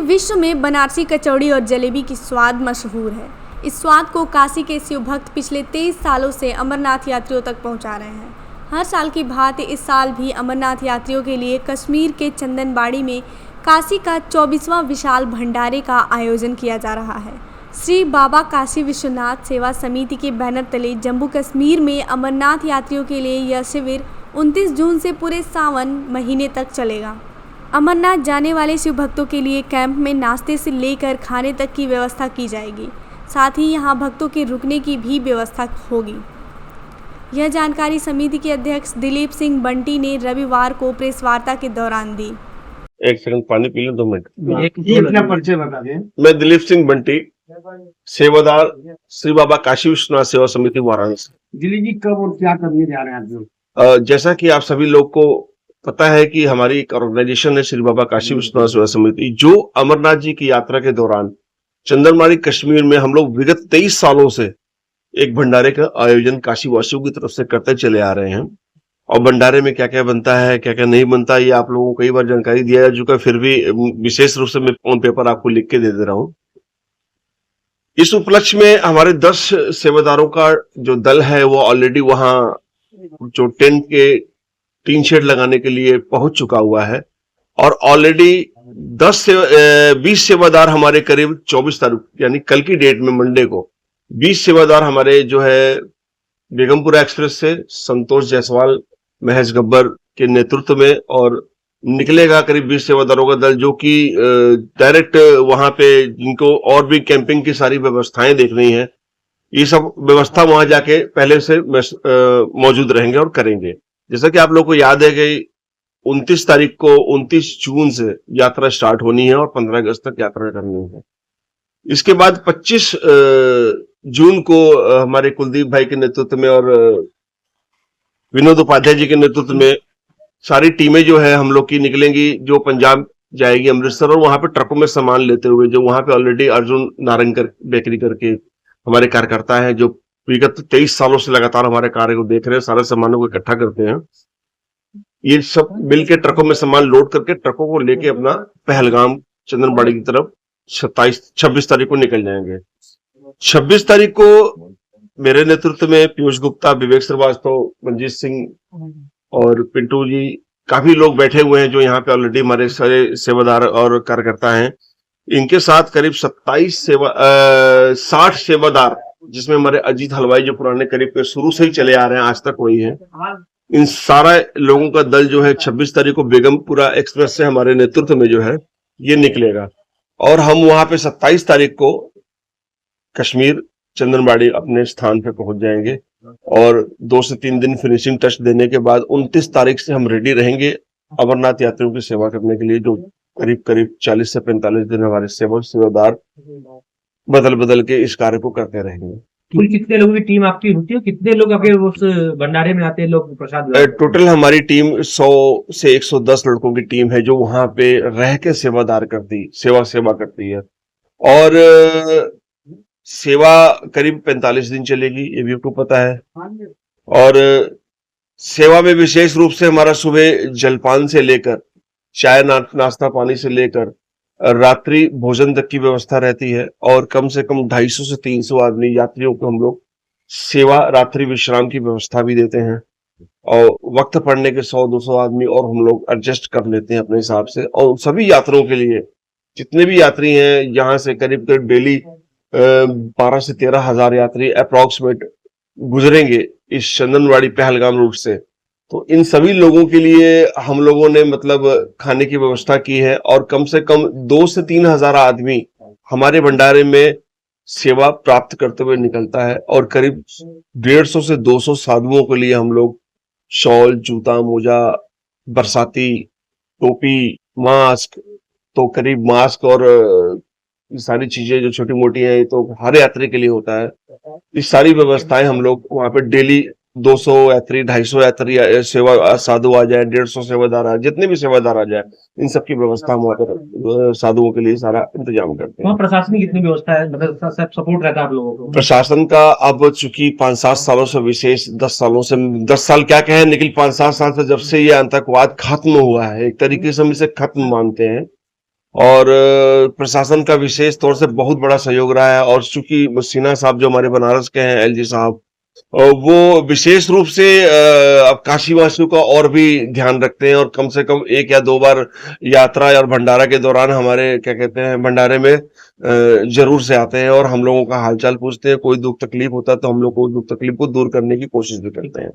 विश्व में बनारसी कचौड़ी और जलेबी की स्वाद मशहूर है। इस स्वाद को काशी के शिव भक्त पिछले 23 सालों से अमरनाथ यात्रियों तक पहुंचा रहे हैं। हर साल की भांति इस साल भी अमरनाथ यात्रियों के लिए कश्मीर के चंदनबाड़ी में काशी का 24वां विशाल भंडारे का आयोजन किया जा रहा है। श्री बाबा काशी विश्वनाथ सेवा समिति के बैनर तले जम्मू कश्मीर में अमरनाथ यात्रियों के लिए यह शिविर 29 जून से पूरे सावन महीने तक चलेगा। अमरनाथ जाने वाले शिव भक्तों के लिए कैंप में नाश्ते से लेकर खाने तक की व्यवस्था की जाएगी। साथ ही यहां भक्तों के रुकने की भी व्यवस्था होगी। यह जानकारी समिति के अध्यक्ष दिलीप सिंह बंटी ने रविवार को प्रेस वार्ता के दौरान दी। एक सेकंड पानी पी लो, 2 मिनट। अपना परिचय बता दें। मैं दिलीप सिंह बंटी, सेवादार श्री बाबा काशी विश्वनाथ सेवा समिति वाराणसी। दिलीप जी, कब और क्या करने जा रहे हैं आप लोग? जैसा कि आप सभी लोग को पता है कि हमारी एक ऑर्गेनाइजेशन है श्री बाबा काशी विश्वनाथ सेवा समिति, जो अमरनाथ जी की यात्रा के दौरान चंदनबाड़ी कश्मीर में हम लोग विगत 23 सालों से एक भंडारे का आयोजन काशी वासियों की तरफ से करते चले आ रहे हैं। और भंडारे में क्या क्या बनता है, क्या क्या नहीं बनता, ये आप लोगों को कई बार जानकारी दिया जा चुका है, फिर भी विशेष रूप से मैं ऑन पेपर आपको लिख के दे रहा हूँ। इस उपलक्ष्य में हमारे 10 सेवादारों का जो दल है वो ऑलरेडी वहां जो टेंट के टीन शेड लगाने के लिए पहुंच चुका हुआ है। और ऑलरेडी 20 सेवादार हमारे करीब 24 तारीख यानी कल की डेट में मंडे को 20 सेवादार हमारे जो है बेगमपुरा एक्सप्रेस से संतोष जायसवाल, महेश गब्बर के नेतृत्व में, और निकलेगा करीब 20 सेवादारों का दल, जो कि डायरेक्ट वहां पे जिनको और भी कैंपिंग की सारी व्यवस्थाएं देखनी है, ये सब व्यवस्था वहां जाके पहले से मौजूद रहेंगे और करेंगे। जैसा कि आप लोग को याद है कि 29 तारीख को 29 जून से यात्रा स्टार्ट होनी है और 15 अगस्त तक यात्रा करनी है। इसके बाद 25 जून को हमारे कुलदीप भाई के नेतृत्व में और विनोद उपाध्याय जी के नेतृत्व में सारी टीमें जो है हम लोग की निकलेंगी, जो पंजाब जाएगी अमृतसर, और वहां पे ट्रकों में सामान लेते हुए, जो वहां पे ऑलरेडी अर्जुन नारंगकर बेकरी करके हमारे कार्यकर्ता हैं, जो विगत 23 सालों से लगातार हमारे कार्य को देख रहे हैं, सारे सामानों को इकट्ठा करते हैं। ये सब मिलके ट्रकों में सामान लोड करके ट्रकों को लेके अपना पहलगाम चंदनबाड़ी की तरफ 26 तारीख को निकल जाएंगे। 26 तारीख को मेरे नेतृत्व में पीयूष गुप्ता, विवेक श्रीवास्तव, मंजीत सिंह और पिंटू जी, काफी लोग बैठे हुए हैं जो यहाँ पे ऑलरेडी हमारे सारे सेवादार और कार्यकर्ता हैं। इनके साथ करीब 60 सेवादार, जिसमें हमारे अजीत हलवाई जो पुराने करीब शुरू से ही चले आ रहे हैं, आज तक वही है। इन सारा लोगों का दल जो है 26 तारीख को बेगमपुरा एक्सप्रेस से हमारे नेतृत्व में जो है ये निकलेगा, और हम वहां पे 27 तारीख को कश्मीर चंदनबाड़ी अपने स्थान पे पहुंच जाएंगे। और 2 से 3 दिन फिनिशिंग टच देने के बाद 29 तारीख से हम रेडी रहेंगे अमरनाथ यात्रियों की सेवा करने के लिए, जो करीब 40 से 45 दिन हमारे सेवादार बदल बदल के इस कार्य को करते रहेंगे। कुल कितने लोगों की टीम आपकी होती है? कितने लोग आपके उस भंडारे में आते हैं लोग प्रसाद? टोटल हमारी टीम 100 से 110 लड़कों की टीम है, जो वहां पे रह के सेवा करती है। और सेवा करीब 45 दिन चलेगी, ये भी आपको पता है। और सेवा में विशेष रूप से हमारा सुबह जलपान से लेकर चाय नाश्ता पानी से लेकर रात्रि भोजन तक की व्यवस्था रहती है। और कम से कम 250 से 300 आदमी यात्रियों को हम लोग सेवा रात्रि विश्राम की व्यवस्था भी देते हैं। और वक्त पड़ने के 100-200 आदमी और हम लोग एडजस्ट कर लेते हैं अपने हिसाब से। और सभी यात्रियों के लिए, जितने भी यात्री हैं यहाँ से करीब डेली 12 से 13 हजार यात्री अप्रोक्सीमेट गुजरेंगे इस चंदनबाड़ी पहलगाम रूट से। तो इन सभी लोगों के लिए हम लोगों ने मतलब खाने की व्यवस्था की है। और कम से कम 2 से 3 हजार आदमी हमारे भंडारे में सेवा प्राप्त करते हुए निकलता है। और करीब 150 से 200 साधुओं के लिए हम लोग शॉल, जूता, मोजा, बरसाती, टोपी, मास्क, तो करीब मास्क और सारी चीजें जो छोटी मोटी है, तो हर यात्री के लिए होता है। इस सारी व्यवस्थाएं हम लोग वहां पे डेली 200 यात्री, 250 यात्री सेवा साधु आ जाए, 150 सेवादार आ, जितने भी सेवादार आ जाए, इन सब की व्यवस्था हम वहाँ पर साधुओं के लिए सारा इंतजाम करते हैं। वहाँ प्रशासन की कितनी व्यवस्था है, मतलब सब सपोर्ट रहता है आप लोगों को? प्रशासन का अब चूंकि 5-7 सालों से विशेष 10 सालों से 10 साल क्या कहें, लेकिन 5-7 साल से जब से ये आतंकवाद खत्म हुआ है, एक तरीके से हम इसे खत्म मानते हैं, और प्रशासन का विशेष तौर से बहुत बड़ा सहयोग रहा है। और चूंकि सिन्हा साहब जो हमारे बनारस के हैं, एलजी साहब, वो विशेष रूप से अब काशीवासियों का और भी ध्यान रखते हैं, और कम से कम 1 या 2 बार यात्रा और भंडारा के दौरान हमारे क्या कहते हैं भंडारे में जरूर से आते हैं और हम लोगों का हालचाल पूछते हैं। कोई दुख तकलीफ होता है तो हम लोग को दुख तकलीफ को दूर करने की कोशिश भी करते हैं।